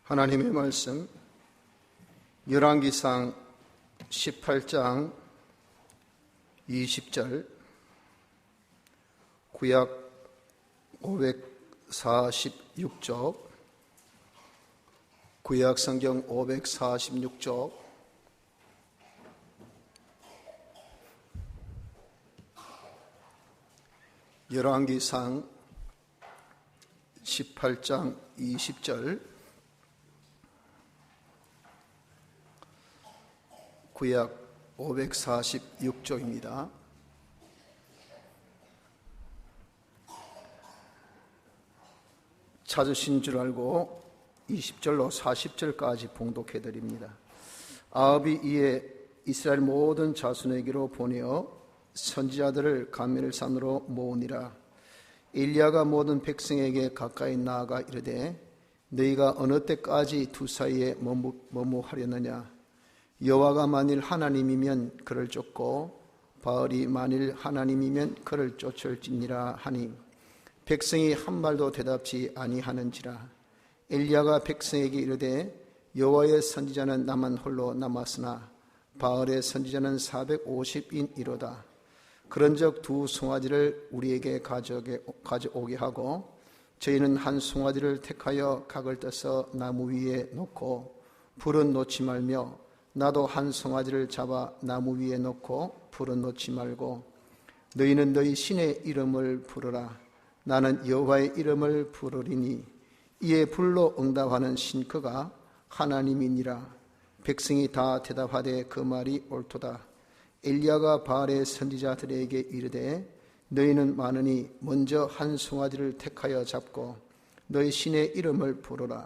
하나님의 말씀 열왕기상 18장 20절 구약 546쪽 구약 성경 546쪽 열왕기상 18장 20절 구약 546쪽입니다. 찾으신 줄 알고 20절로 40절까지 봉독해 드립니다. 아합이 이에 이스라엘 모든 자손에게로 보내어 선지자들을 갈멜산으로 모으니라. 엘리야가 모든 백성에게 가까이 나아가 이르되 너희가 어느 때까지 두 사이에 머무하려느냐. 여호와가 만일 하나님이면 그를 쫓고 바알이 만일 하나님이면 그를 쫓을지니라 하니 백성이 한 말도 대답지 아니하는지라. 엘리야가 백성에게 이르되 여호와의 선지자는 나만 홀로 남았으나 바알의 선지자는 450인이로다. 그런즉 두 송아지를 우리에게 가져오게 하고 저희는 한 송아지를 택하여 각을 떠서 나무 위에 놓고 불은 놓지 말며 나도 한 송아지를 잡아 나무 위에 놓고 불은 놓지 말고 너희는 너희 신의 이름을 부르라. 나는 여호와의 이름을 부르리니 이에 불로 응답하는 신 그가 하나님이니라. 백성이 다 대답하되 그 말이 옳도다. 엘리야가 바알의 선지자들에게 이르되 너희는 많으니 먼저 한 송아지를 택하여 잡고 너희 신의 이름을 부르라.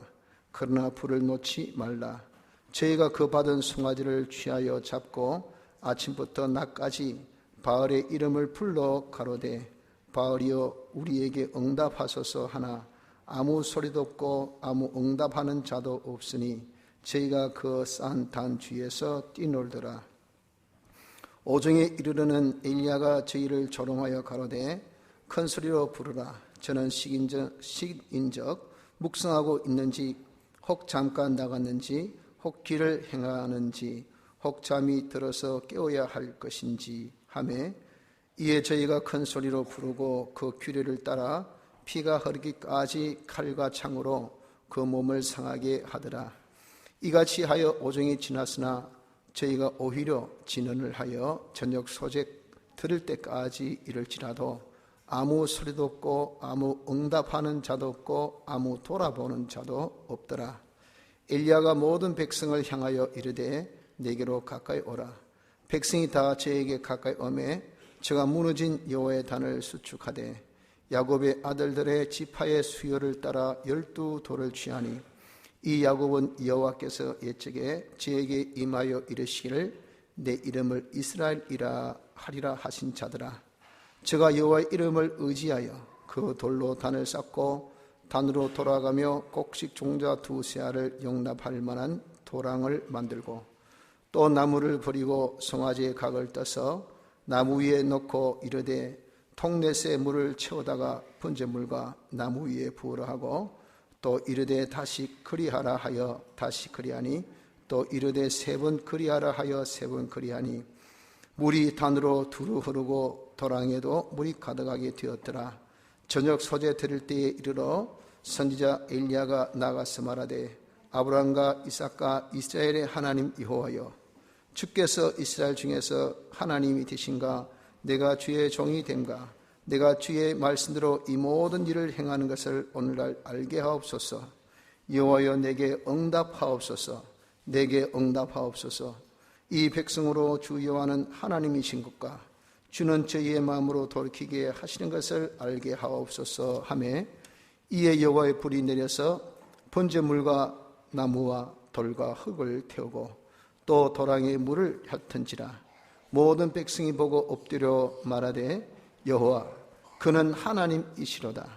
그러나 불을 놓지 말라. 저희가 그 받은 송아지를 취하여 잡고 아침부터 낮까지 바알의 이름을 불러 가로되 바알이여 우리에게 응답하소서 하나 아무 소리도 없고 아무 응답하는 자도 없으니 저희가 그 싼 단 뒤에서 뛰놀더라. 오정에 이르러는 엘리야가 저희를 조롱하여 가로되 큰 소리로 부르라. 저는 식인적 묵성하고 있는지 혹 잠깐 나갔는지 혹 길을 행하는지 혹 잠이 들어서 깨워야 할 것인지 하매 이에 저희가 큰 소리로 부르고 그 규례를 따라 피가 흐르기까지 칼과 창으로 그 몸을 상하게 하더라. 이같이 하여 오정이 지났으나 저희가 오히려 진언을 하여 저녁 소재 들을 때까지 이를지라도 아무 소리도 없고 아무 응답하는 자도 없고 아무 돌아보는 자도 없더라. 엘리야가 모든 백성을 향하여 이르되 내게로 가까이 오라. 백성이 다 저에게 가까이 오매 저가 무너진 여호와의 단을 수축하되 야곱의 아들들의 지파의 수요를 따라 12돌을 취하니 이 야곱은 여호와께서 옛적에 저에게 임하여 이르시기를 내 이름을 이스라엘이라 하리라 하신 자들아. 저가 여호와의 이름을 의지하여 그 돌로 단을 쌓고 단으로 돌아가며 곡식 종자 두세 알을 용납할 만한 도랑을 만들고 또 나무를 버리고 송아지의 각을 떠서 나무 위에 놓고 이르되 통넷에 물을 채우다가 번제물과 나무 위에 부으라 하고 또 이르되 다시 그리하라 하여 다시 그리하니 또 이르되 3번 그리하라 하여 3번 그리하니 물이 단으로 두루 흐르고 도랑에도 물이 가득하게 되었더라. 저녁 소재 들을 때에 이르러 선지자 엘리야가 나가서 말하되 아브라함과 이삭과 이스라엘의 하나님 여호와여 주께서 이스라엘 중에서 하나님이 되신가. 내가 주의 종이 됨가. 내가 주의 말씀대로 이 모든 일을 행하는 것을 오늘날 알게 하옵소서. 여호와여 내게 응답하옵소서. 내게 응답하옵소서. 이 백성으로 주 여호와는 하나님이신 것과 주는 저희의 마음으로 돌이키게 하시는 것을 알게 하옵소서 하매 이에 여호와의 불이 내려서 번제물과 나무와 돌과 흙을 태우고 또 도랑에 물을 핥은지라. 모든 백성이 보고 엎드려 말하되 여호와 그는 하나님이시로다.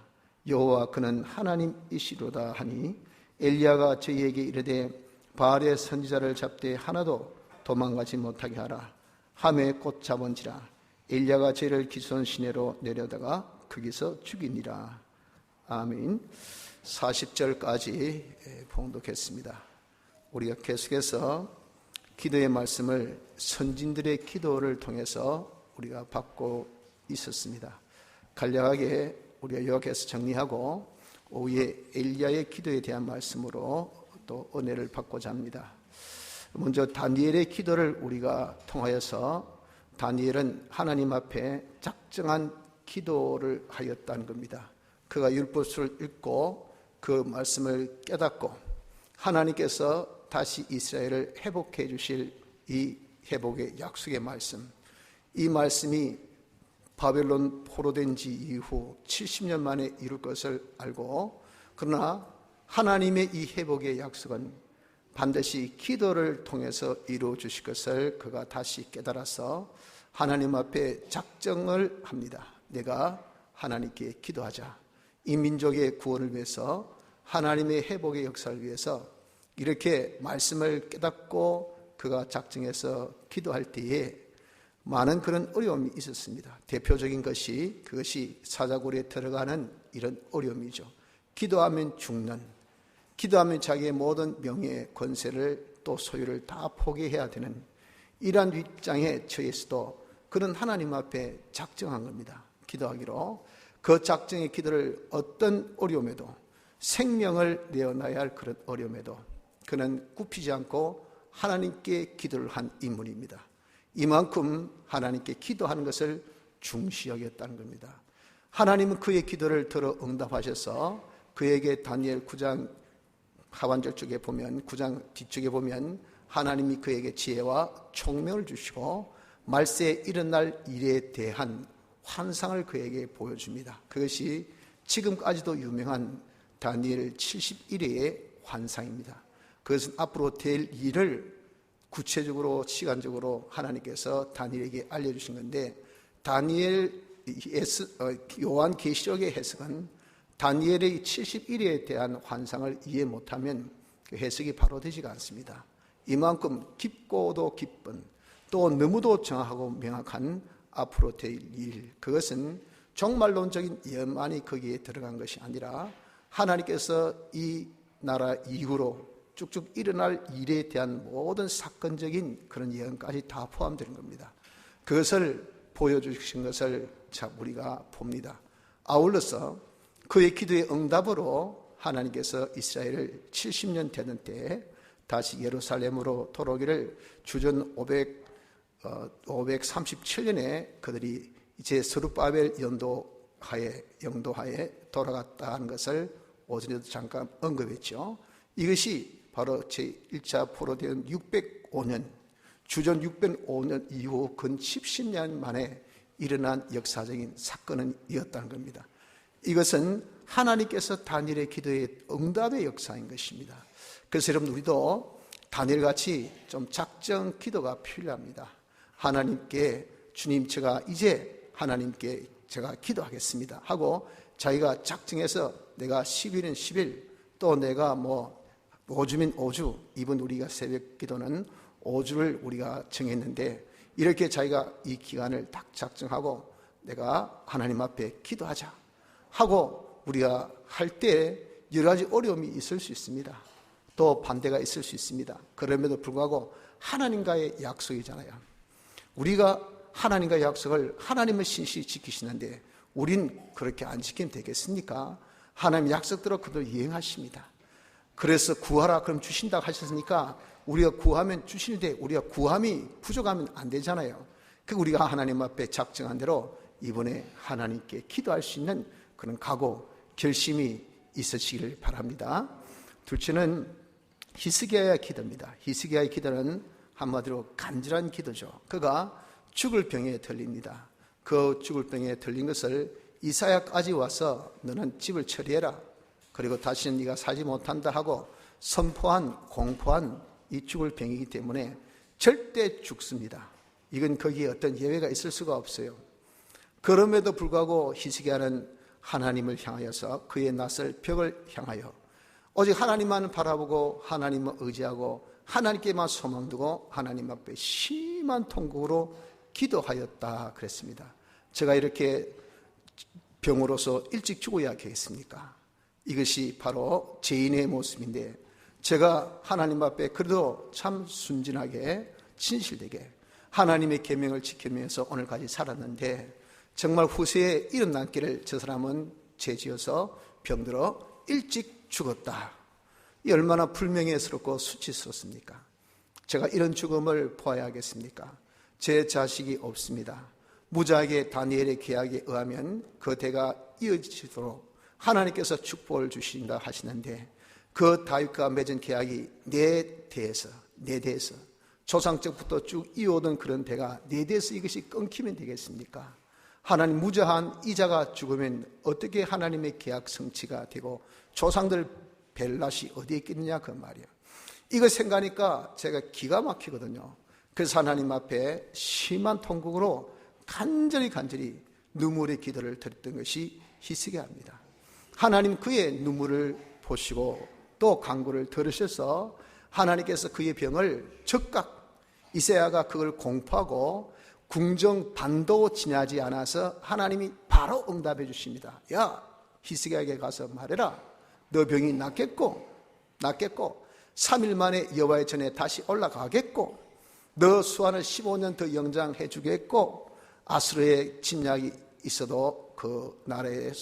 여호와 그는 하나님이시로다 하니 엘리야가 저희에게 이르되 바알의 선지자를 잡되 하나도 도망가지 못하게 하라 하매 곧 잡은지라. 엘리야가 저희를 기손 시내로 내려다가 거기서 죽이니라. 아멘. 40절까지 봉독했습니다. 우리가 계속해서 기도의 말씀을 선진들의 기도를 통해서 우리가 받고 있었습니다. 간략하게 우리가 요약해서 정리하고 오후에 엘리야의 기도에 대한 말씀으로 또 은혜를 받고자 합니다. 먼저 다니엘의 기도를 우리가 통하여서 다니엘은 하나님 앞에 작정한 기도를 하였다는 겁니다. 그가 율법서를 읽고 그 말씀을 깨닫고 하나님께서 다시 이스라엘을 회복해 주실 이 회복의 약속의 말씀, 이 말씀이 바벨론 포로된 지 이후 70년 만에 이룰 것을 알고, 그러나 하나님의 이 회복의 약속은 반드시 기도를 통해서 이루어 주실 것을 그가 다시 깨달아서 하나님 앞에 작정을 합니다. 내가 하나님께 기도하자. 이 민족의 구원을 위해서, 하나님의 회복의 역사를 위해서 이렇게 말씀을 깨닫고 그가 작정해서 기도할 때에 많은 그런 어려움이 있었습니다. 대표적인 것이 그것이 사자굴에 들어가는 이런 어려움이죠. 기도하면 죽는, 기도하면 자기의 모든 명예, 권세를 또 소유를 다 포기해야 되는 이러한 입장에 처해서도 그는 하나님 앞에 작정한 겁니다. 기도하기로. 그 작정의 기도를 어떤 어려움에도, 생명을 내어놔야 할 그런 어려움에도 그는 굽히지 않고 하나님께 기도를 한 인물입니다. 이만큼 하나님께 기도하는 것을 중시 여겼다는 겁니다. 하나님은 그의 기도를 들어 응답하셔서 그에게 다니엘 9장 하반절 쪽에 보면, 9장 뒤쪽에 보면 하나님이 그에게 지혜와 총명을 주시고 말세에 일어날 일에 대한 환상을 그에게 보여줍니다. 그것이 지금까지도 유명한 다니엘 71회의 환상입니다. 그것은 앞으로 될 일을 구체적으로 시간적으로 하나님께서 다니엘에게 알려주신 건데, 요한계시록의 해석은 다니엘의 71회에 대한 환상을 이해 못하면 그 해석이 바로 되지가 않습니다. 이만큼 깊고도 깊은, 또 너무도 정확하고 명확한 앞으로 될 일, 그것은 종말론적인 예언만이 거기에 들어간 것이 아니라 하나님께서 이 나라 이후로 쭉쭉 일어날 일에 대한 모든 사건적인 그런 예언까지 다 포함되는 겁니다. 그것을 보여주신 것을 우리가 봅니다. 아울러서 그의 기도의 응답으로 하나님께서 이스라엘을 70년 되는 때에 다시 예루살렘으로 돌아오기를 주전 537년에 그들이 이제 스룹바벨 영도하에 돌아갔다는 것을 오전에도 잠깐 언급했죠. 이것이 바로 제1차 포로된 605년, 주전 605년 이후 근 70년 만에 일어난 역사적인 사건은 이었다는 겁니다. 이것은 하나님께서 다니엘의 기도의 응답의 역사인 것입니다. 그래서 여러분, 우리도 다니엘같이 좀 작정 기도가 필요합니다. 하나님께, 주님, 제가 이제 하나님께 제가 기도하겠습니다 하고 자기가 작정해서 내가 10일은 10일, 또 내가 5주면 5주, 이번 우리가 새벽 기도는 5주를 우리가 정했는데, 이렇게 자기가 이 기간을 딱 작정하고 내가 하나님 앞에 기도하자 하고 우리가 할 때 여러 가지 어려움이 있을 수 있습니다. 또 반대가 있을 수 있습니다. 그럼에도 불구하고 하나님과의 약속이잖아요. 우리가 하나님과의 약속을 하나님은 신실히 지키시는데 우린 그렇게 안 지키면 되겠습니까? 하나님 약속대로 그들 이행하십니다. 그래서 구하라 그럼 주신다고 하셨으니까 우리가 구하면 주시는데 우리가 구함이 부족하면 안 되잖아요. 그 우리가 하나님 앞에 작정한 대로 이번에 하나님께 기도할 수 있는 그런 각오, 결심이 있으시길 바랍니다. 둘째는 히스기야의 기도입니다. 히스기야의 기도는 한마디로 간절한 기도죠. 그가 죽을 병에 들립니다. 그 죽을 병에 들린 것을 이사야까지 와서 너는 집을 처리해라, 그리고 다시는 네가 살지 못한다 하고 공포한 이 죽을 병이기 때문에 절대 죽습니다. 이건 거기에 어떤 예외가 있을 수가 없어요. 그럼에도 불구하고 히스기야는 하나님을 향하여서 그의 낯설 벽을 향하여 오직 하나님만 바라보고 하나님을 의지하고 하나님께만 소망두고 하나님 앞에 심한 통곡으로 기도하였다 그랬습니다. 제가 이렇게 병으로서 일찍 죽어야 하겠습니까? 이것이 바로 죄인의 모습인데, 제가 하나님 앞에 그래도 참 순진하게 진실되게 하나님의 계명을 지키면서 오늘까지 살았는데, 정말 후세에 일어났기를 저 사람은 죄지어서 병들어 일찍 죽었다. 이 얼마나 불명예스럽고 수치스럽습니까? 제가 이런 죽음을 보아야 하겠습니까? 제 자식이 없습니다. 무자하게 다니엘의 계약에 의하면 그 대가 이어지도록 하나님께서 축복을 주신다 하시는데, 그 다윗과 맺은 계약이 내 대에서 조상적부터 쭉 이어오던 그런 대가 내 대에서 이것이 끊기면 되겠습니까? 하나님 무자한 이자가 죽으면 어떻게 하나님의 계약 성취가 되고 조상들 벨낫이 어디에 있겠느냐 그 말이에요. 이거 생각하니까 제가 기가 막히거든요. 그래서 하나님 앞에 심한 통곡으로 간절히 눈물의 기도를 드렸던 것이 히스기야입니다. 하나님 그의 눈물을 보시고 또 간구를 들으셔서 하나님께서 그의 병을 즉각, 이사야가 그걸 공포하고 궁정 반도 지나지 않아서 하나님이 바로 응답해 주십니다. 야, 히스기야에게 가서 말해라. 너 병이 낫겠고 3일 만에 여호와의 전에 다시 올라가겠고, 너 수완을 15년 더 영장해 주겠고, 아수르의 침략이 있어도 그 나라의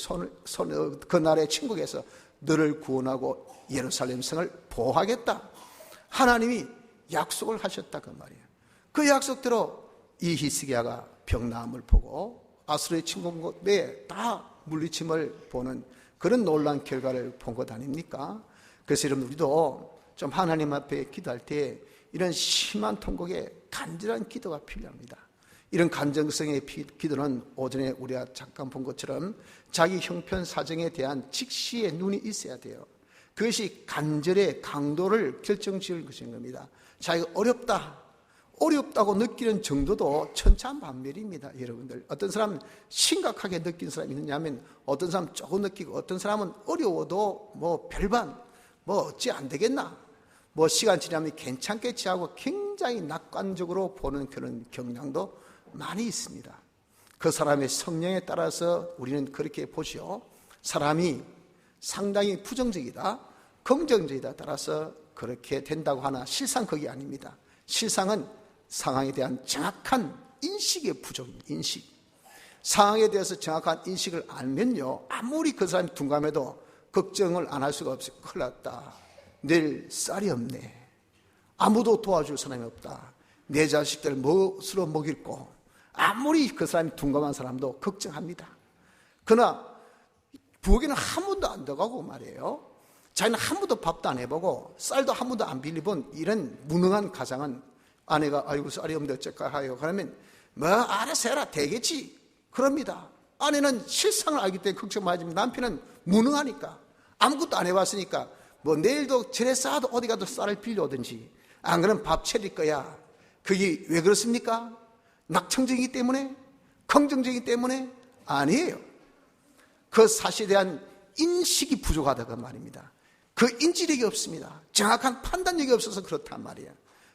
그 나라의 침국에서 너를 구원하고 예루살렘 성을 보호하겠다. 하나님이 약속을 하셨다 그 말이에요. 그 약속대로 이 히스기야가 병나음을 보고 아수르의 침공 내에 다 물리침을 보는 그런 놀라운 결과를 본 것 아닙니까? 그래서 여러분, 우리도 좀 하나님 앞에 기도할 때 이런 심한 통곡에 간절한 기도가 필요합니다. 이런 간정성의 기도는 오전에 우리가 잠깐 본 것처럼 자기 형편 사정에 대한 직시의 눈이 있어야 돼요. 그것이 간절의 강도를 결정지을 것인 겁니다. 자기가 어렵다고 느끼는 정도도 천차만별입니다. 여러분들, 어떤 사람은 심각하게 느낀 사람이 있느냐 하면 어떤 사람은 조금 느끼고, 어떤 사람은 어려워도 뭐 별반 어찌 안 되겠나, 시간 지나면 괜찮겠지 하고 굉장히 낙관적으로 보는 그런 경향도 많이 있습니다. 그 사람의 성령에 따라서 우리는 그렇게 보시오. 사람이 상당히 부정적이다, 긍정적이다 따라서 그렇게 된다고 하나 실상 그게 아닙니다. 실상은 상황에 대한 정확한 인식의 부족입니다. 인식. 상황에 대해서 정확한 인식을 알면요, 아무리 그 사람이 둔감해도 걱정을 안 할 수가 없어요. 큰일 났다, 내일 쌀이 없네, 아무도 도와줄 사람이 없다, 내 자식들 무엇으로 먹일고, 아무리 그 사람이 둔감한 사람도 걱정합니다. 그러나 부엌에는 한 번도 안 들어가고 말이에요, 자기는 한 번도 밥도 안 해보고 쌀도 한 번도 안 빌려본 이런 무능한 가장은 아내가 아이고 쌀이 없는데 어쩔까 하요. 그러면 알아서 해라 되겠지 그럽니다. 아내는 실상을 알기 때문에 걱정 마지만 남편은 무능하니까, 아무것도 안 해봤으니까 내일도 절에 쌓아도 어디 가도 쌀을 빌려오든지, 안 그러면 밥 차릴 거야. 그게 왜 그렇습니까? 낙천적이기 때문에? 긍정적이기 때문에? 아니에요. 그 사실에 대한 인식이 부족하다고 말입니다. 그 인지력이 없습니다. 정확한 판단력이 없어서 그렇단 말이에요.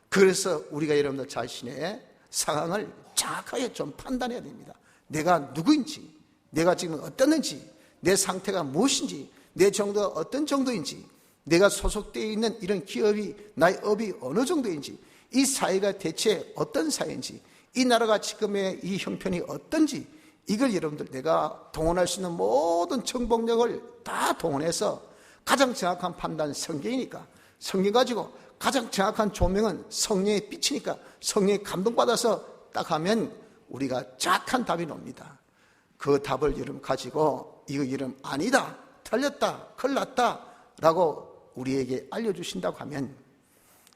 그래서 우리가 여러분들 자신의 상황을 정확하게 좀 판단해야 됩니다. 내가 누구인지, 내가 지금 어떻는지, 내 상태가 무엇인지, 내 정도가 어떤 정도인지, 내가 소속되어 있는 이런 기업이, 나의 업이 어느 정도인지, 이 사회가 대체 어떤 사회인지, 이 나라가 지금의 이 형편이 어떤지, 이걸 여러분들 내가 동원할 수 있는 모든 정복력을 다 동원해서 가장 정확한 판단은 성경이니까, 성경 가지고 가장 정확한 조명은 성령의 빛이니까 성령의 감동받아서 딱 하면 우리가 정확한 답이 나옵니다. 그 답을 여러분 가지고 이거 이름 아니다, 틀렸다, 큰일 났다 라고 우리에게 알려주신다고 하면,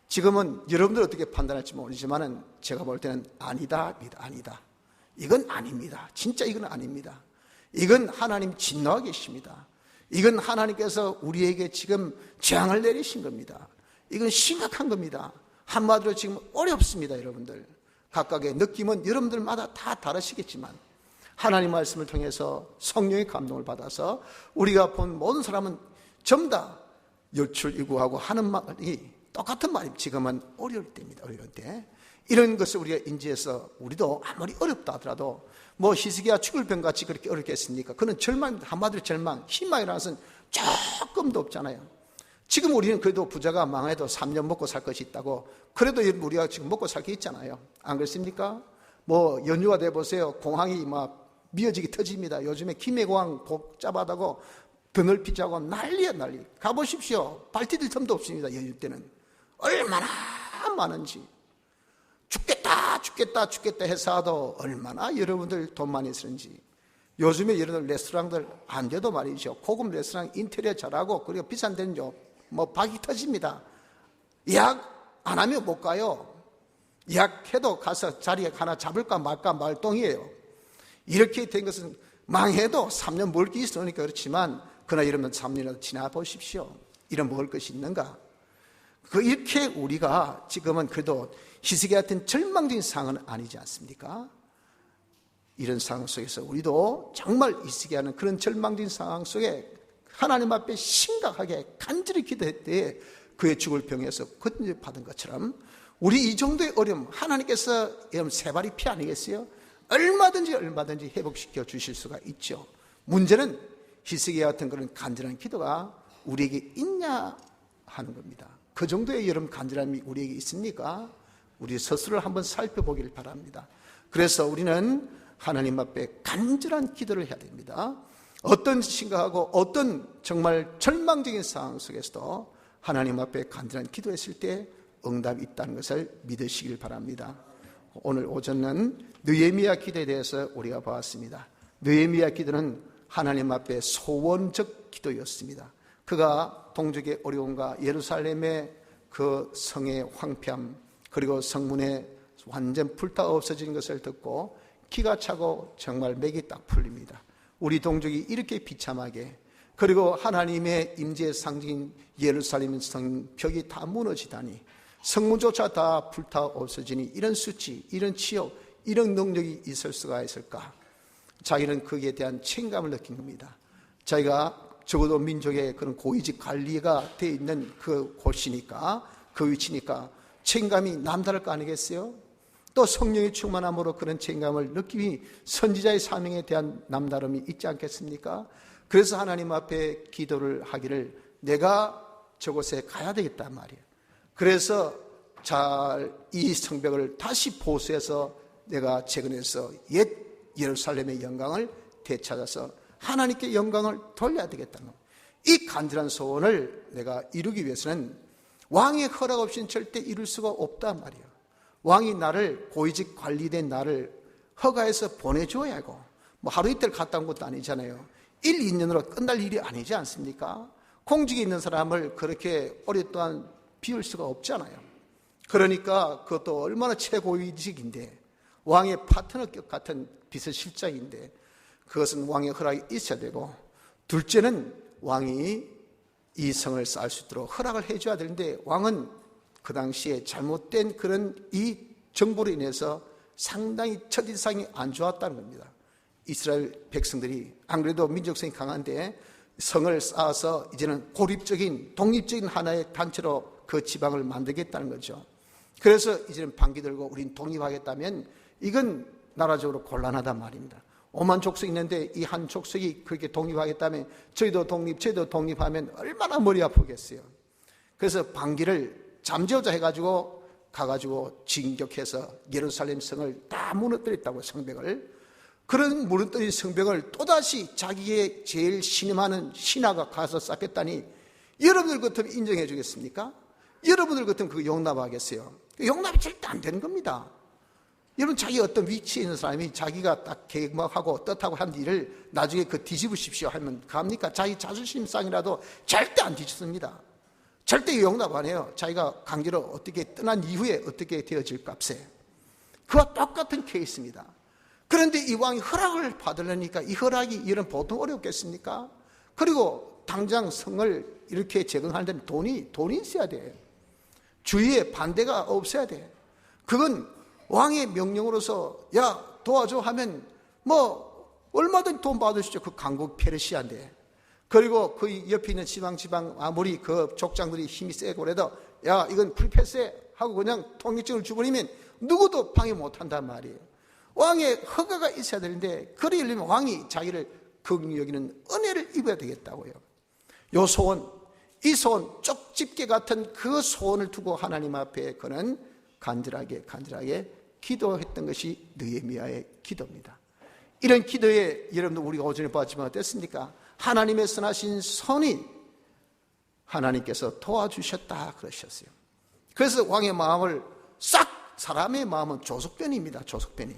지금은 여러분들 어떻게 판단할지 모르지만 제가 볼 때는 아니다. 이건 아닙니다. 진짜 이건 아닙니다. 이건 하나님 진노하고 계십니다. 이건 하나님께서 우리에게 지금 재앙을 내리신 겁니다. 이건 심각한 겁니다. 한마디로 지금 어렵습니다. 여러분들 각각의 느낌은 여러분들마다 다 다르시겠지만, 하나님 말씀을 통해서 성령의 감동을 받아서 우리가 본 모든 사람은 전부 다 열출이구하고 하는 말이 똑같은 말입니다. 지금은 어려울 때입니다. 어려울 때 이런 것을 우리가 인지해서, 우리도 아무리 어렵다 하더라도 히스기야 죽을 병같이 그렇게 어렵겠습니까? 그는 절망입니다. 한마디로 절망, 희망이라는 것은 조금도 없잖아요. 지금 우리는 그래도 부자가 망해도 3년 먹고 살 것이 있다고, 그래도 우리가 지금 먹고 살 게 있잖아요. 안 그렇습니까? 뭐 연휴가 돼 보세요. 공항이 막 미어지게 터집니다. 요즘에 김해공항 복잡하다고 더 넓히자고 난리야 난리. 가보십시오. 발 디딜 틈도 없습니다. 연휴 때는 얼마나 많은지. 죽겠다 해서도 얼마나 여러분들 돈 많이 쓰는지. 요즘에 여러분들 레스토랑들 안 돼도 말이죠. 고급 레스토랑 인테리어 잘하고 그리고 비싼 데는요 뭐 박이 터집니다. 예약 안 하면 못 가요. 예약해도 가서 자리에 하나 잡을까 말까 말똥이에요. 이렇게 된 것은 망해도 3년 먹을 게 있으니까 그렇지만, 그러나 이러면 3년이라도 지나보십시오. 이런 먹을 것이 있는가? 이렇게 우리가 지금은 그래도 희석이 같은 절망적인 상황은 아니지 않습니까? 이런 상황 속에서 우리도 정말 희석이 하는 그런 절망적인 상황 속에 하나님 앞에 심각하게 간절히 기도할 때 그의 죽을 병에서 건져받은 것처럼, 우리 이 정도의 어려움, 하나님께서 여러분 세 발이 피 아니겠어요? 얼마든지 회복시켜 주실 수가 있죠. 문제는 희석이와 같은 그런 간절한 기도가 우리에게 있냐 하는 겁니다. 그 정도의 여러분 간절함이 우리에게 있습니까? 우리 스스로를 한번 살펴보기를 바랍니다. 그래서 우리는 하나님 앞에 간절한 기도를 해야 됩니다. 어떤 심각하고 어떤 정말 절망적인 상황 속에서도 하나님 앞에 간절한 기도했을 때 응답이 있다는 것을 믿으시길 바랍니다. 오늘 오전은 느헤미야 기도에 대해서 우리가 보았습니다. 느헤미야 기도는 하나님 앞에 소원적 기도였습니다. 그가 동족의 어려움과 예루살렘의 그 성의 황폐함, 그리고 성문에 완전 불타 없어진 것을 듣고 기가 차고 정말 맥이 딱 풀립니다. 우리 동족이 이렇게 비참하게, 그리고 하나님의 임재의 상징인 예루살렘 성벽이 다 무너지다니, 성문조차 다 불타 없어지니 이런 수치, 이런 치욕, 이런 능력이 있을 수가 있을까? 자기는 거기에 대한 책임감을 느낀 겁니다. 자기가 적어도 민족의 그런 고위직 관리가 되어 있는 그 곳이니까, 그 위치니까 책임감이 남다를 거 아니겠어요? 또 성령의 충만함으로 그런 책임감을 느끼니 선지자의 사명에 대한 남다름이 있지 않겠습니까? 그래서 하나님 앞에 기도를 하기를, 내가 저곳에 가야 되겠단 말이에요. 그래서 이 성벽을 다시 보수해서 내가 재건해서 옛 예루살렘의 영광을 되찾아서 하나님께 영광을 돌려야 되겠다는 겁니다. 이 간절한 소원을 내가 이루기 위해서는 왕의 허락 없이는 절대 이룰 수가 없단 말이에요. 왕이 나를, 고위직 관리된 나를 허가해서 보내줘야 하고, 뭐 하루 이틀 갔다 온 것도 아니잖아요. 1, 2년으로 끝날 일이 아니지 않습니까? 공직에 있는 사람을 그렇게 오랫동안 비울 수가 없잖아요. 그러니까 그것도 얼마나 최고위직인데, 왕의 파트너격 같은 비서실장인데, 그것은 왕의 허락이 있어야 되고, 둘째는 왕이 이 성을 쌓을 수 있도록 허락을 해줘야 되는데, 왕은 그 당시에 잘못된 그런 이 정보로 인해서 상당히 첫인상이 안 좋았다는 겁니다. 이스라엘 백성들이 안 그래도 민족성이 강한데 성을 쌓아서 이제는 고립적인 독립적인 하나의 단체로 그 지방을 만들겠다는 거죠. 그래서 이제는 반기 들고 우린 독립하겠다면 이건 나라적으로 곤란하단 말입니다. 5만 족속이 있는데 이 한 족속이 그렇게 독립하겠다면 저희도 독립하면 얼마나 머리 아프겠어요. 그래서 반기를 잠재우자 해가지고 가가지고 진격해서 예루살렘 성을 다 무너뜨렸다고, 성벽을. 그런 무너뜨린 성벽을 또다시 자기의 제일 신임하는 신하가 가서 쌓겠다니, 여러분들 같으면 인정해 주겠습니까? 여러분들 같으면 그거 용납하겠어요? 용납이 절대 안 되는 겁니다. 여러분, 자기 어떤 위치에 있는 사람이 자기가 딱 계획하고 뜻하고 한 일을 나중에 그 뒤집으십시오 하면 갑니까? 자기 자존심 상이라도 절대 안 뒤집습니다. 절대 용납 안 해요. 자기가 강제로 어떻게 떠난 이후에 어떻게 되어질 값에. 그와 똑같은 케이스입니다. 그런데 이 왕이 허락을 받으려니까 이 허락이 이런 보통 어렵겠습니까? 그리고 당장 성을 이렇게 재건하는 데는 돈이 있어야 돼. 주위에 반대가 없어야 돼. 그건 왕의 명령으로서 야 도와줘 하면 뭐 얼마든지 돈 받으시죠. 그 강국 페르시아인데. 그리고 그 옆에 있는 지방 아무리 그 족장들이 힘이 세고 그래도 야 이건 불패세 하고 그냥 통일증을 주버리면 누구도 방해 못한단 말이에요. 왕의 허가가 있어야 되는데, 그러려면 왕이 자기를 긍휼히 여기는 은혜를 입어야 되겠다고요. 요 소원, 이 소원, 쪽집게 같은 그 소원을 두고 하나님 앞에 그는 간절하게 기도했던 것이 느헤미야의 기도입니다. 이런 기도에 여러분들 우리가 오전에 봤지만 어땠습니까? 하나님의 선하신 손이 하나님께서 도와주셨다 그러셨어요. 그래서 왕의 마음을 사람의 마음은 조석변입니다. 조석변이.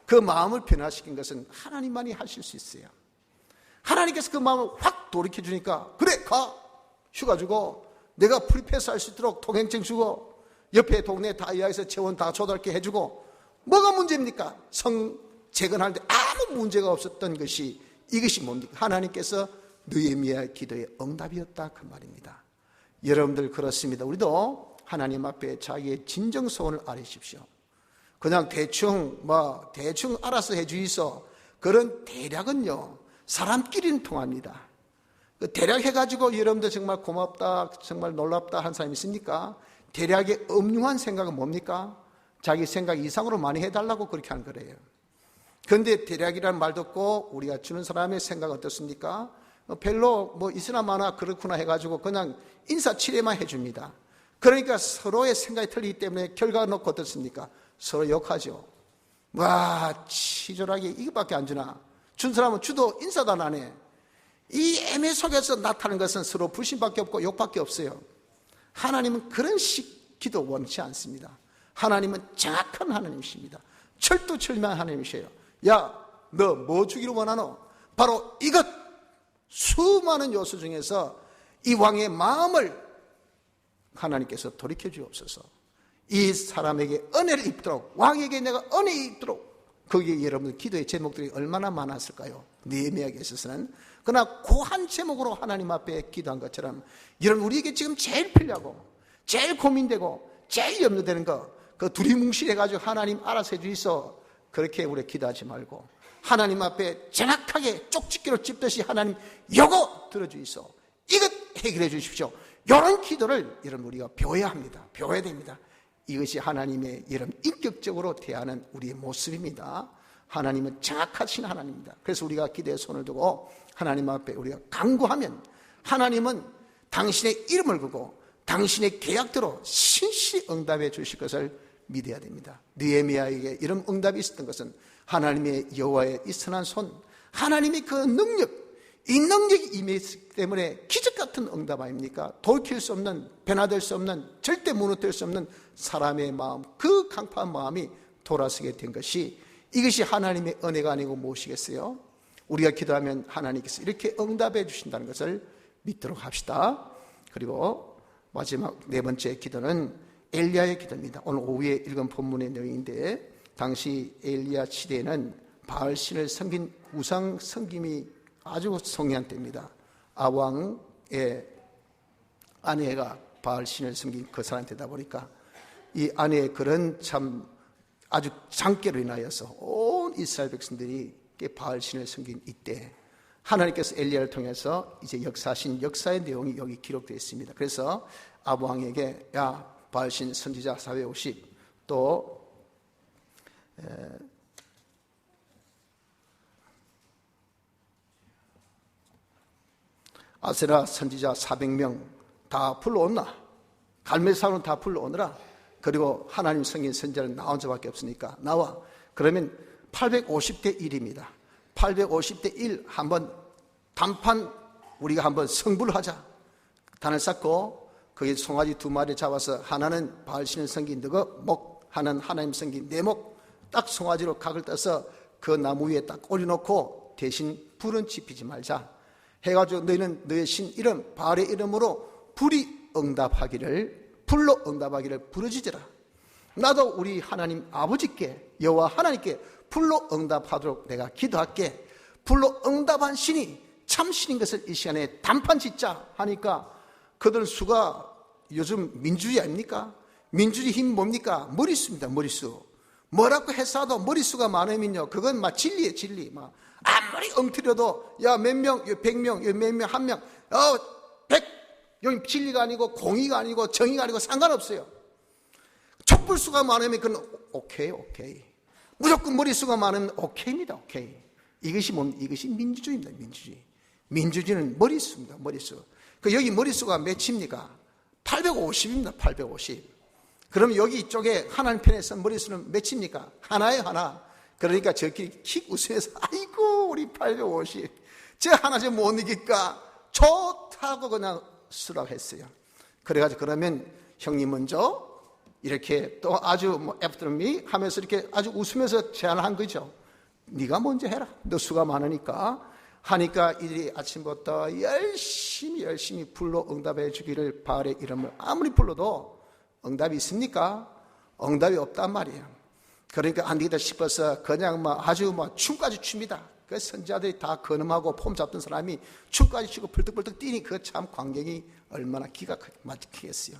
그 마음을 변화시킨 것은 하나님만이 하실 수 있어요. 하나님께서 그 마음을 확 돌이켜주니까 그래 가 휴가 주고 내가 프리패스 할 수 있도록 통행증 주고 옆에 동네 다이아에서 재원 다 조달게 해주고 뭐가 문제입니까? 성 재건하는데 아무 문제가 없었던 것이 이것이 뭡니까? 하나님께서 느헤미야의 기도의 응답이었다 그 말입니다. 여러분들 그렇습니다. 우리도 하나님 앞에 자기의 진정 소원을 아뢰십시오. 그냥 대충 알아서 해주이소. 그런 대략은요 사람끼리는 통합니다. 대략 해가지고 여러분들 정말 고맙다 정말 놀랍다 한 사람이 있습니까? 대략의 엄중한 생각은 뭡니까? 자기 생각 이상으로 많이 해달라고 그렇게 하는 거래요. 그런데 대략이라는 말 듣고 우리가 주는 사람의 생각 어떻습니까? 별로 있으나 마나 그렇구나 해가지고 그냥 인사치레만 해줍니다. 그러니까 서로의 생각이 틀리기 때문에 결과가 놓고 어떻습니까? 서로 욕하죠. 와 치졸하게 이거밖에 안 주나? 준 사람은 주도 인사도 안 하네. 이 애매 속에서 나타나는 것은 서로 불신밖에 없고 욕밖에 없어요. 하나님은 그런 식 기도 원치 않습니다. 하나님은 정확한 하나님이십니다. 철두철미한 하나님이세요. 야, 너 뭐 주기를 원하노? 바로 이것! 수많은 요소 중에서 이 왕의 마음을 하나님께서 돌이켜 주옵소서. 이 사람에게 은혜를 입도록, 왕에게 내가 은혜 입도록. 거기에 여러분들 기도의 제목들이 얼마나 많았을까요? 느헤미야에게 있어서는. 그러나 고한 제목으로 하나님 앞에 기도한 것처럼 여러분 우리에게 지금 제일 필요하고 제일 고민되고 제일 염려되는 거, 그 두리뭉실해가지고 하나님 알아서 해주이소 그렇게 우리 기도하지 말고 하나님 앞에 정확하게 쪽집게로 찝듯이 하나님 요거 들어주이소, 이것 해결해 주십시오. 이런 기도를 여러분 우리가 배워야 합니다. 배워야 됩니다. 이것이 하나님의 여러분 인격적으로 대하는 우리의 모습입니다. 하나님은 정확하신 하나님입니다. 그래서 우리가 기도에 손을 두고 하나님 앞에 우리가 간구하면 하나님은 당신의 이름을 걸고 당신의 계약대로 신실히 응답해 주실 것을 믿어야 됩니다. 느헤미야에게 이런 응답이 있었던 것은 하나님의 여호와의 이 선한 손, 하나님의 그 능력, 이 능력이 임했기 때문에 기적 같은 응답 아닙니까? 돌이킬 수 없는, 변화될 수 없는, 절대 무너뜨릴 수 없는 사람의 마음, 그 강팍한 마음이 돌아서게 된 것이, 이것이 하나님의 은혜가 아니고 무엇이겠어요? 우리가 기도하면 하나님께서 이렇게 응답해 주신다는 것을 믿도록 합시다. 그리고 마지막 네 번째 기도는 엘리야의 기도입니다. 오늘 오후에 읽은 본문의 내용인데, 당시 엘리야 시대에는 바알신을 섬긴 우상 섬김이 아주 성행한 때입니다. 아왕의 아내가 바알신을 섬긴 그 사람이 되다 보니까 이 아내의 그런 참 아주 장깨로 인하여서 온 이스라엘 백성들이 바알신을 섬긴 이때 하나님께서 엘리야를 통해서 이제 역사하신 역사의 내용이 여기 기록되어 있습니다. 그래서 아왕에게 야 바알신 선지자 450 또 아세라 선지자 400명 다 불러오나? 갈멜산으로 다 불러오느라. 그리고 하나님 성인 선지자는 나 혼자밖에 없으니까 나와. 그러면 850대 1입니다. 850대 1 한번 단판 우리가 한번 성불을 하자. 단을 쌓고 거기 송아지 2마리 잡아서 하나는 바알신을 섬긴 너거 목, 하나는 하나님 섬긴 내 목, 딱 송아지로 각을 떠서 그 나무 위에 딱 올려놓고 대신 불은 지피지 말자 해가지고 너희는 너의 신 이름 바알의 이름으로 불이 응답하기를, 불로 응답하기를 부르짖으라. 나도 우리 하나님 아버지께 여호와 하나님께 불로 응답하도록 내가 기도할게. 불로 응답한 신이 참 신인 것을 이 시간에 단판 짓자 하니까 그들 수가 요즘 민주주의 아닙니까? 민주주의 힘 뭡니까? 머릿수입니다. 머릿수. 뭐라고 해서도 머릿수가 많으면요 그건 막 진리예요. 진리. 막 아무리 엉터려도 야 몇 명, 100명, 몇 명, 한 명, 100 여기 진리가 아니고 공의가 아니고 정의가 아니고 상관없어요. 촛불수가 많으면 그건 오케이. 무조건 머릿수가 많으면 오케이입니다. 오케이. 이것이 뭡니까? 이것이 민주주의입니다. 민주주의. 민주주의는 머릿수입니다. 머릿수. 그 여기 머릿수가 몇입니까? 850입니다. 850. 그럼 여기 이쪽에 하나님 편에서 머릿수는 몇입니까? 하나예요, 하나. 그러니까 저끼리 킥 웃으면서 아이고 우리 850 저 하나 좀 못 이길까? 좋다고 그냥 수락했어요. 그래가지고 그러면 형님 먼저 이렇게 또 아주 after me 하면서 이렇게 아주 웃으면서 제안을 한 거죠. 네가 먼저 해라. 너 수가 많으니까. 하니까 이들이 아침부터 열심히 불러 응답해 주기를 바알의 이름을 아무리 불러도 응답이 있습니까? 응답이 없단 말이에요. 그러니까 안 되겠다 싶어서 그냥 아주 춤까지 춥니다. 그 선지자들이 다 근음하고 폼 잡던 사람이 춤까지 추고 벌떡벌떡 뛰니 그 참 광경이 얼마나 기가 막히겠어요.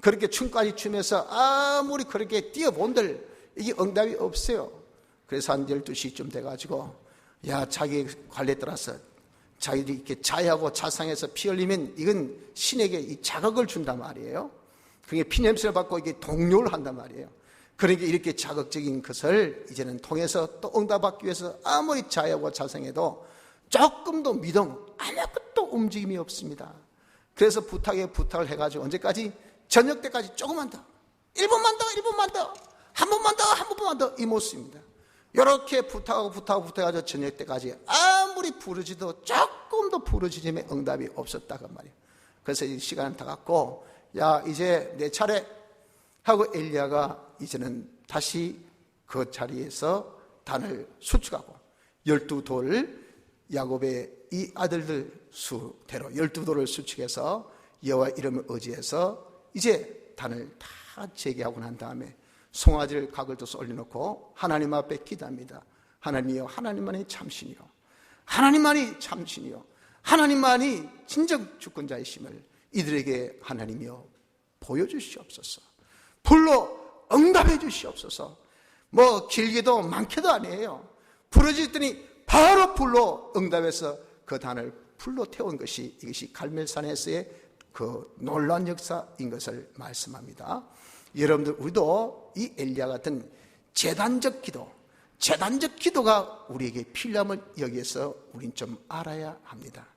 그렇게 춤까지 추면서 아무리 그렇게 뛰어본들 이게 응답이 없어요. 그래서 한 12시쯤 돼가지고 자기 관례에 따라서 자기들이 이렇게 자해하고 자상해서 피 흘리면 이건 신에게 이 자극을 준단 말이에요. 그게 피냄새를 받고 이게 동요를 한단 말이에요. 그러니까 이렇게 자극적인 것을 이제는 통해서 또 응답받기 위해서 아무리 자해하고 자상해도 조금도 미동 아무것도 움직임이 없습니다. 그래서 부탁을 해가지고 언제까지? 저녁 때까지 조금만 더 1분만 더 한 번만 더 이 모습입니다. 이렇게 부탁해가지고 저녁 때까지 아무리 부르지도 조금도 부르짖음에 응답이 없었다고 말이에요. 그래서 이 시간을 다 갖고 이제 내 차례 하고 엘리야가 이제는 다시 그 자리에서 단을 수축하고 12돌을 야곱의 이 아들들 수대로 12돌을 수축해서 여호와 이름을 의지해서 이제 단을 다 재개하고 난 다음에 송아지를 각을 둬서 올려놓고 하나님 앞에 기도합니다. 하나님이여, 하나님만이 참신이요, 하나님만이 참신이요, 하나님만이 진정 주권자이심을 이들에게 하나님이여 보여주시옵소서. 불러 응답해 주시옵소서. 길게도 많게도 아니에요. 부르짖더니 바로 불러 응답해서 그 단을 불러 태운 것이 이것이 갈멜산에서의 그 놀라운 역사인 것을 말씀합니다. 여러분들, 우리도 이 엘리야 같은 재단적 기도가 우리에게 필요함을 여기에서 우린 좀 알아야 합니다.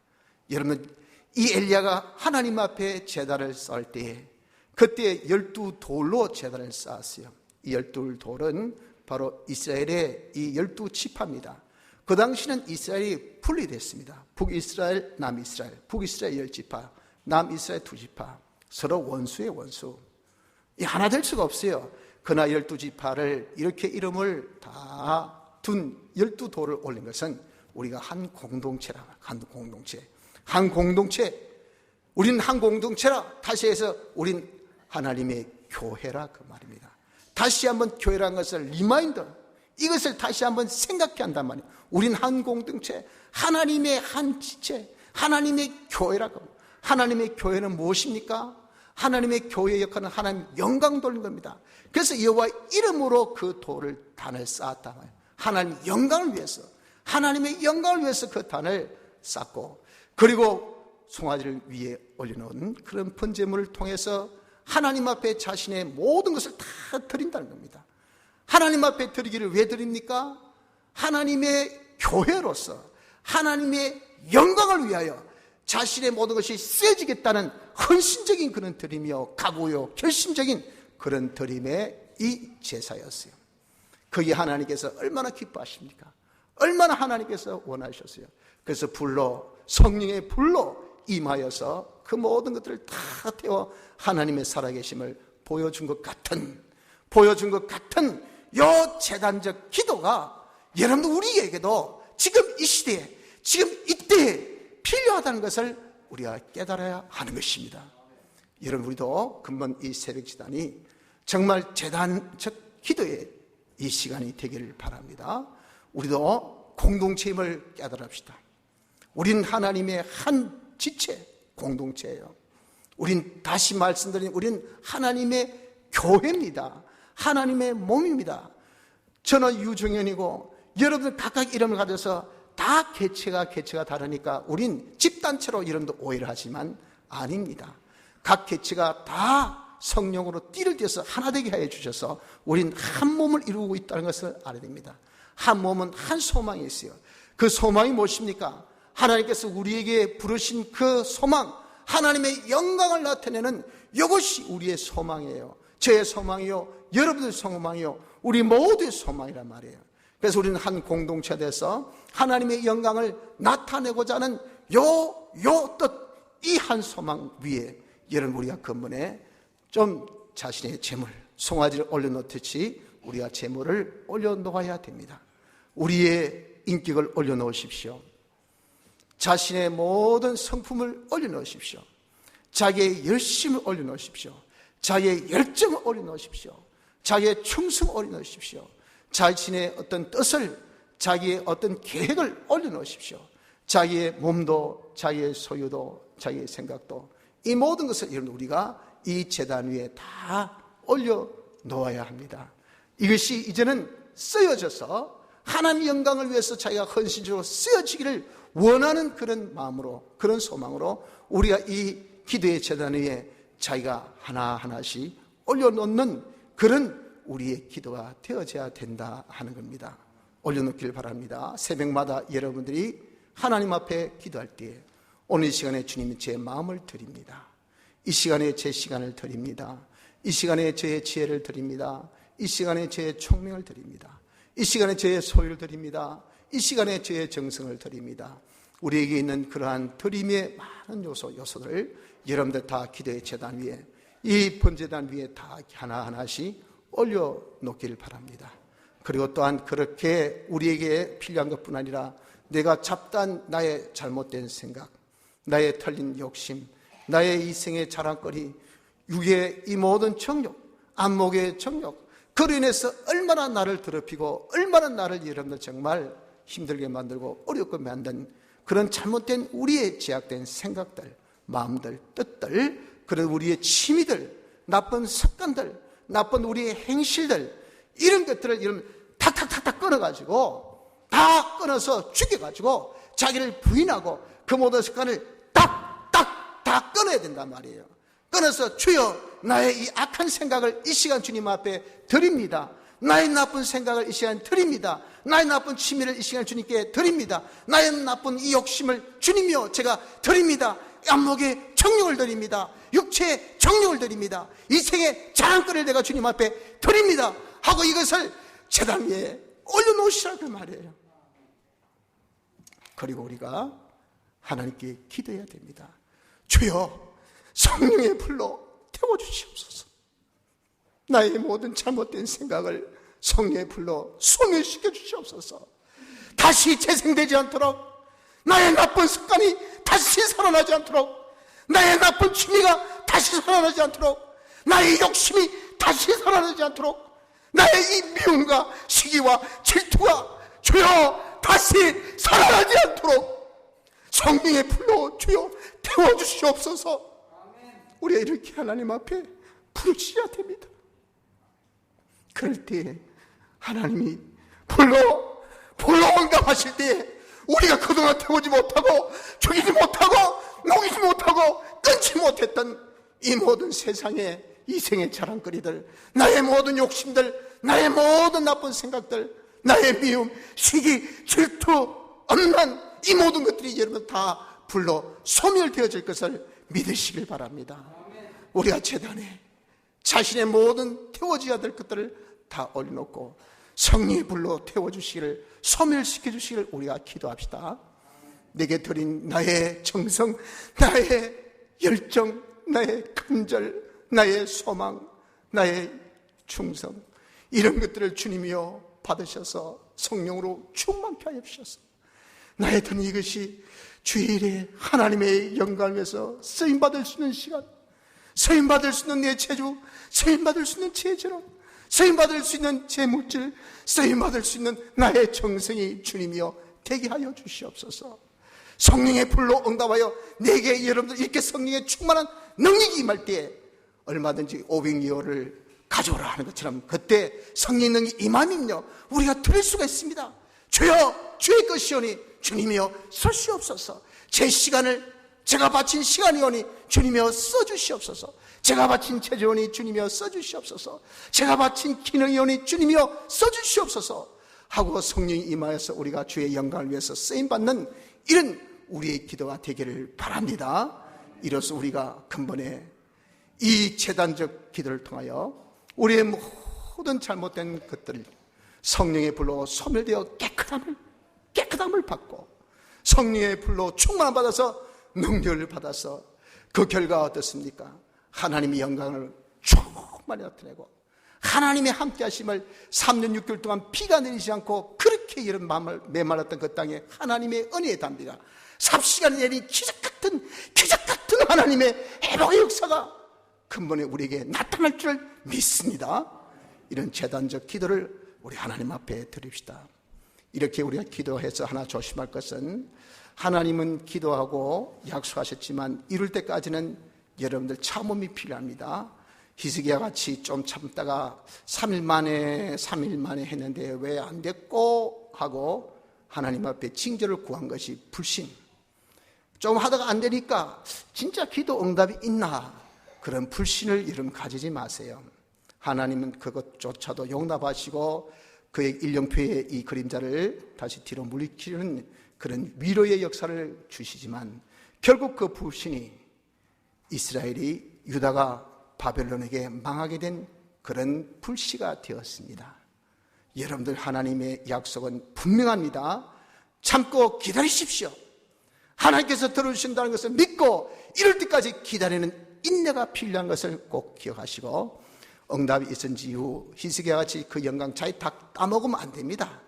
여러분, 이 엘리야가 하나님 앞에 제단을 쌓을 때에 그때 12돌로 제단을 쌓았어요. 이 12돌은 바로 이스라엘의 이 12지파입니다. 그 당시는 이스라엘이 분리됐습니다. 북이스라엘, 남이스라엘, 북이스라엘 10지파, 남이스라엘 2지파, 서로 원수의 원수. 하나 될 수가 없어요. 그러나 12지파를 이렇게 이름을 다 둔 12돌을 올린 것은 우리가 한 공동체라. 한 공동체. 우린 한 공동체라. 다시 해서 우린 하나님의 교회라 그 말입니다. 다시 한번 교회라는 것을 리마인더, 이것을 다시 한번 생각해야 한단 말이에요. 우린 한 공동체, 하나님의 한 지체, 하나님의 교회라고. 하나님의 교회는 무엇입니까? 하나님의 교회의 역할은 하나님 영광 돌리는 겁니다. 그래서 여호와 이름으로 그 단을 쌓았다 말이에요. 하나님 영광을 위해서, 하나님의 영광을 위해서 그 단을 쌓고, 그리고 송아지를 위에 올려놓은 그런 번제물을 통해서 하나님 앞에 자신의 모든 것을 다 드린다는 겁니다. 하나님 앞에 드리기를 왜 드립니까? 하나님의 교회로서 하나님의 영광을 위하여 자신의 모든 것이 쓰여지겠다는 헌신적인 그런 드림이요, 각오요, 결심적인 그런 드림의 이 제사였어요. 그게 하나님께서 얼마나 기뻐하십니까? 얼마나 하나님께서 원하셨어요. 그래서 성령의 불로 임하여서 그 모든 것들을 다 태워 하나님의 살아계심을 보여준 것 같은 요 재단적 기도가 여러분들 우리에게도 지금 이 시대에, 지금 이때에 필요하다는 것을 우리가 깨달아야 하는 것입니다. 여러분, 우리도 금번 이 새벽 지단이 정말 재단적 기도의 이 시간이 되기를 바랍니다. 우리도 공동체임을 깨달읍시다. 우린 하나님의 한 지체, 공동체예요. 우린 다시 말씀드린 우린 하나님의 교회입니다. 하나님의 몸입니다. 저는 유종현이고 여러분들 각각 이름을 가져서 다 개체가 다르니까 우린 집단체로 이름도 오해를 하지만 아닙니다. 각 개체가 다 성령으로 띠를 떼서 하나 되게 하여 주셔서 우린 한 몸을 이루고 있다는 것을 알아야 됩니다. 한 몸은 한 소망이 있어요. 그 소망이 무엇입니까? 하나님께서 우리에게 부르신 그 소망, 하나님의 영광을 나타내는 이것이 우리의 소망이에요. 저의 소망이요, 여러분의 소망이요, 우리 모두의 소망이란 말이에요. 그래서 우리는 한 공동체 돼서 하나님의 영광을 나타내고자 하는 요 뜻, 이 한 소망 위에 여러분 우리가 근본에 좀 자신의 재물, 송아지를 올려놓듯이 우리가 재물을 올려놓아야 됩니다. 우리의 인격을 올려놓으십시오. 자신의 모든 성품을 올려놓으십시오. 자기의 열심을 올려놓으십시오. 자기의 열정을 올려놓으십시오. 자기의 충성을 올려놓으십시오. 자신의 어떤 뜻을, 자기의 어떤 계획을 올려놓으십시오. 자기의 몸도, 자기의 소유도, 자기의 생각도, 이 모든 것을 여러분 우리가 이 제단 위에 다 올려놓아야 합니다. 이것이 이제는 쓰여져서 하나님의 영광을 위해서 자기가 헌신적으로 쓰여지기를 원하는 그런 마음으로, 그런 소망으로 우리가 이 기도의 제단 위에 자기가 하나하나씩 올려놓는 그런 우리의 기도가 되어져야 된다 하는 겁니다. 올려놓기를 바랍니다. 새벽마다 여러분들이 하나님 앞에 기도할 때에 오늘 이 시간에 주님 제 마음을 드립니다. 이 시간에 제 시간을 드립니다. 이 시간에 저의 지혜를 드립니다. 이 시간에 저의 총명을 드립니다. 이 시간에 저의 소유를 드립니다. 이 시간에 저의 정성을 드립니다. 우리에게 있는 그러한 드림의 많은 요소들을 여러분들 다 기도의 제단 위에, 이 번제단 위에 다 하나하나씩 올려놓기를 바랍니다. 그리고 또한 그렇게 우리에게 필요한 것뿐 아니라 내가 잡다한 나의 잘못된 생각, 나의 털린 욕심, 나의 이생의 자랑거리, 육의 이 모든 정욕, 안목의 정욕, 그로 인해서 얼마나 나를 더럽히고 얼마나 나를 여러분들 정말 힘들게 만들고 어렵게 만든 그런 잘못된 우리의 제약된 생각들, 마음들, 뜻들, 그런 우리의 취미들, 나쁜 습관들, 나쁜 우리의 행실들, 이런 것들을 여러분 탁탁탁탁 끊어가지고 다 끊어서 죽여가지고 자기를 부인하고 그 모든 습관을 딱딱 다 끊어야 된단 말이에요. 끊어서 주여 나의 이 악한 생각을 이 시간 주님 앞에 드립니다. 나의 나쁜 생각을 이 시간 드립니다. 나의 나쁜 취미를 이 시간 주님께 드립니다. 나의 나쁜 이 욕심을 주님이여 제가 드립니다. 안목의 정욕을 드립니다. 육체의 정욕을 드립니다. 이생의 자랑거리를 내가 주님 앞에 드립니다 하고 이것을 제단 위에 올려놓으시라고 말이에요. 그리고 우리가 하나님께 기도해야 됩니다. 주여 성령의 불로 태워주시옵소서. 나의 모든 잘못된 생각을 성령의 불로 소멸시켜 주시옵소서. 다시 재생되지 않도록, 나의 나쁜 습관이 다시 살아나지 않도록, 나의 나쁜 취미가 다시 살아나지 않도록, 나의 욕심이 다시 살아나지 않도록, 나의 이 미움과 시기와 질투가 주여 다시 살아나지 않도록 성령의 불로 주여 태워주시옵소서. 우리가 이렇게 하나님 앞에 부르셔야 됩니다. 그럴 때 하나님이 불로 응답하실 때 우리가 그동안 태우지 못하고 죽이지 못하고 녹이지 못하고 끊지 못했던 이 모든 세상의 이생의 자랑거리들, 나의 모든 욕심들, 나의 모든 나쁜 생각들, 나의 미움, 시기, 질투, 엄란, 이 모든 것들이 여러분 다 불로 소멸되어질 것을 믿으시길 바랍니다. 우리가 제단에 자신의 모든 태워져야 될 것들을 다 올려놓고 성령의 불로 태워주시기를, 소멸시켜주시기를 우리가 기도합시다. 내게 드린 나의 정성, 나의 열정, 나의 간절, 나의 소망, 나의 충성, 이런 것들을 주님이여 받으셔서 성령으로 충만케 하여 주셔서 나의 드린 이것이 주일에 하나님의 영광을 위해서 쓰임받을 수 있는 시간, 쓰임받을 수 있는 내 체주, 쓰임받을 수 있는 제 재능, 쓰임받을 수 있는 제 물질, 쓰임받을 수 있는 나의 정성이 주님이여 되게 하여 주시옵소서. 성령의 불로 응답하여 내게 여러분들 이렇게 성령의 충만한 능력이 임할 때에 얼마든지 500리오를 가져오라 하는 것처럼 그때 성령 능력이 임함이며 우리가 드릴 수가 있습니다. 주여 주의 것이오니 주님이여 쓰시옵소서. 제 시간을 제가 바친 시간이오니 주님이여 써주시옵소서. 제가 바친 체조오니 주님이여 써주시옵소서. 제가 바친 기능이오니 주님이여 써주시옵소서 하고 성령이 임하여서 우리가 주의 영광을 위해서 쓰임받는 이런 우리의 기도가 되기를 바랍니다. 이로써 우리가 근본에 이 제단적 기도를 통하여 우리의 모든 잘못된 것들을 성령의 불로 소멸되어 깨끗함을 받고 성령의 불로 충만함 받아서 능력을 받아서 그 결과 어떻습니까? 하나님의 영광을 충만히 나타내고 하나님의 함께 하심을 3년 6개월 동안 비가 내리지 않고 그렇게 이런 마음을 메말랐던 그 땅에 하나님의 은혜의 담비가 삽시간에 내린 기적 같은 하나님의 회복의 역사가 근본에 우리에게 나타날 줄 믿습니다. 이런 제단적 기도를 우리 하나님 앞에 드립시다. 이렇게 우리가 기도해서 하나 조심할 것은 하나님은 기도하고 약속하셨지만 이룰 때까지는 여러분들 참음이 필요합니다. 히스기야 같이 좀 참다가 3일 만에 했는데 왜 안 됐고 하고 하나님 앞에 징조를 구한 것이 불신. 좀 하다가 안 되니까 진짜 기도 응답이 있나, 그런 불신을 여러분 가지지 마세요. 하나님은 그것조차도 용납하시고 그의 일령표의 이 그림자를 다시 뒤로 물리키는 그런 위로의 역사를 주시지만 결국 그 불신이 이스라엘이 유다가 바벨론에게 망하게 된 그런 불씨가 되었습니다. 여러분들 하나님의 약속은 분명합니다. 참고 기다리십시오. 하나님께서 들어주신다는 것을 믿고 이럴 때까지 기다리는 인내가 필요한 것을 꼭 기억하시고, 응답이 있은 이후 히스기야 같이 그 영광 자기 다 따먹으면 안 됩니다.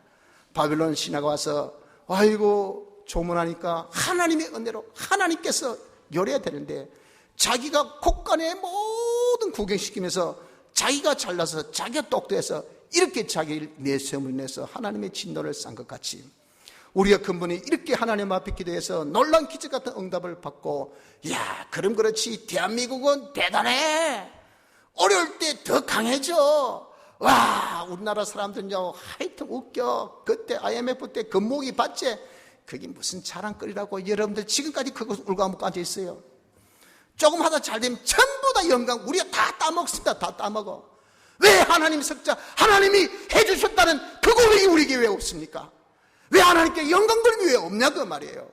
바벨론 신하가 와서 아이고 조문하니까 하나님의 은혜로 하나님께서 요래야 되는데 자기가 곳간에 모든 구경시키면서 자기가 잘나서 자기가 똑똑해서 이렇게 자기를 내세움을 내서 하나님의 진노를 싼 것 같이 우리가 근본에 이렇게 하나님 앞에 기도해서 놀라운 기적 같은 응답을 받고, 야 그럼 그렇지 대한민국은 대단해, 어려울 때 더 강해져, 와 우리나라 사람들은 하여튼 웃겨, 그때 IMF 때 금목이 봤지, 그게 무슨 자랑거리라고 여러분들 지금까지 그거 울고안먹고 앉아있어요. 조금 하다 잘되면 전부 다 영광 우리가 다 따먹습니다. 다 따먹어. 왜 하나님 석자 하나님이 해주셨다는 그 고백이 우리에게 왜 없습니까? 왜 하나님께 영광 돌림이 왜 없냐고 말이에요.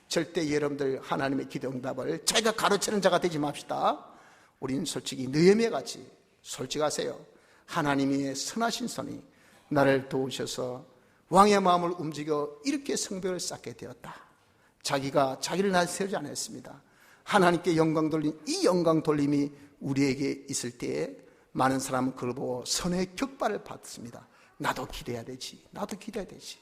절대 여러분들 하나님의 기도 응답을 자기가 가르치는 자가 되지 맙시다. 우리는 솔직히 느헤미야 같이 솔직하세요. 하나님의 선하신 손이 나를 도우셔서 왕의 마음을 움직여 이렇게 성벽을 쌓게 되었다. 자기가 자기를 나세우지 않았습니다. 하나님께 영광 돌린 이 영광 돌림이 우리에게 있을 때에 많은 사람은 그걸 보고 선의 격발을 받습니다. 나도 기도해야 되지, 나도 기도해야 되지,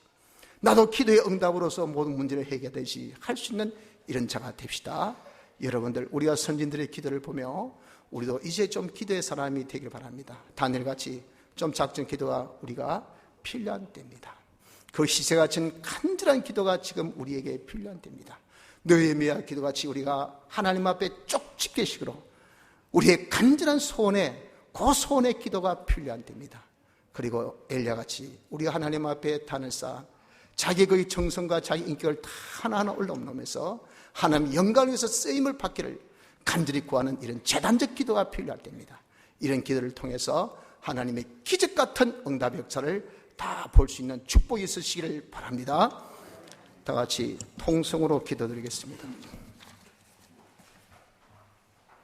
나도 기도의 응답으로서 모든 문제를 해결되지 할 수 있는 이런 자가 됩시다. 여러분들 우리가 선진들의 기도를 보며 우리도 이제 좀 기도의 사람이 되길 바랍니다. 다니엘같이 좀 작전 기도가 우리가 필요한 때입니다. 그 희생같은 간절한 기도가 지금 우리에게 필요한 때입니다. 느헤미야 기도같이 우리가 하나님 앞에 쪽집게식으로 우리의 간절한 소원에 그 소원의 기도가 필요한 때입니다. 그리고 엘리야같이 우리가 하나님 앞에 단을 쌓아 자기 그 정성과 자기 인격을 다 하나하나 올려놓으면서 하나님 영광을 위해서 쓰임을 받기를 간절히 구하는 이런 제단적 기도가 필요할 때입니다. 이런 기도를 통해서 하나님의 기적 같은 응답의 역사를 다 볼 수 있는 축복이 있으시기를 바랍니다. 다 같이 통성으로 기도드리겠습니다.